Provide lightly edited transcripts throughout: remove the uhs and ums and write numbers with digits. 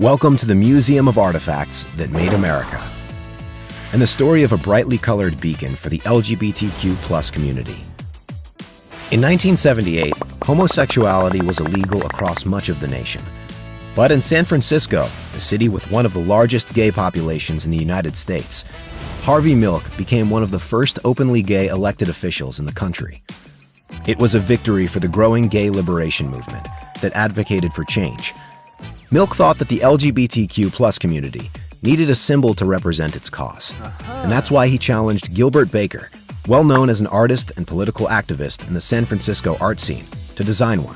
Welcome to the Museum of Artifacts that made America, and the story of a brightly colored beacon for the LGBTQ+ community. In 1978, homosexuality was illegal across much of the nation. But in San Francisco, a city with one of the largest gay populations in the United States, Harvey Milk became one of the first openly gay elected officials in the country. It was a victory for the growing gay liberation movement that advocated for change. Milk thought that the LGBTQ+ community needed a symbol to represent its cause. And that's why he challenged Gilbert Baker, well known as an artist and political activist in the San Francisco art scene, to design one.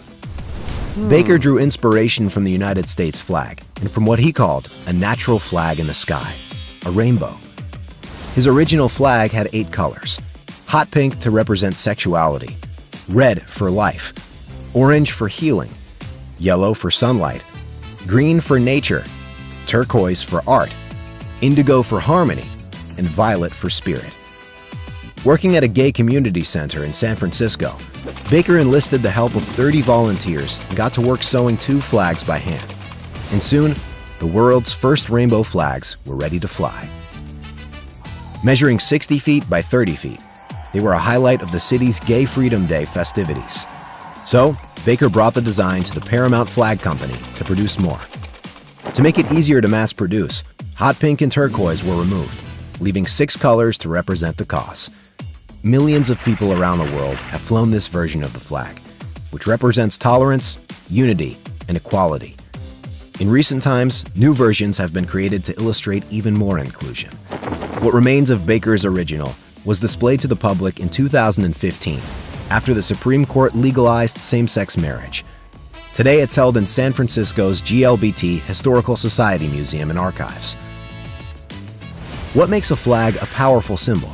Baker drew inspiration from the United States flag and from what he called a natural flag in the sky, a rainbow. His original flag had 8 colors: hot pink to represent sexuality, red for life, orange for healing, yellow for sunlight, green for nature, turquoise for art, indigo for harmony, and violet for spirit. Working at a gay community center in San Francisco, Baker enlisted the help of 30 volunteers and got to work sewing 2 flags by hand. And soon, the world's first rainbow flags were ready to fly. Measuring 60 feet by 30 feet, they were a highlight of the city's Gay Freedom Day festivities. So, Baker brought the design to the Paramount Flag Company to produce more. To make it easier to mass produce, hot pink and turquoise were removed, leaving 6 colors to represent the cause. Millions of people around the world have flown this version of the flag, which represents tolerance, unity, and equality. In recent times, new versions have been created to illustrate even more inclusion. What remains of Baker's original was displayed to the public in 2015, after the Supreme Court legalized same-sex marriage. Today it's held in San Francisco's GLBT Historical Society Museum and Archives. What makes a flag a powerful symbol?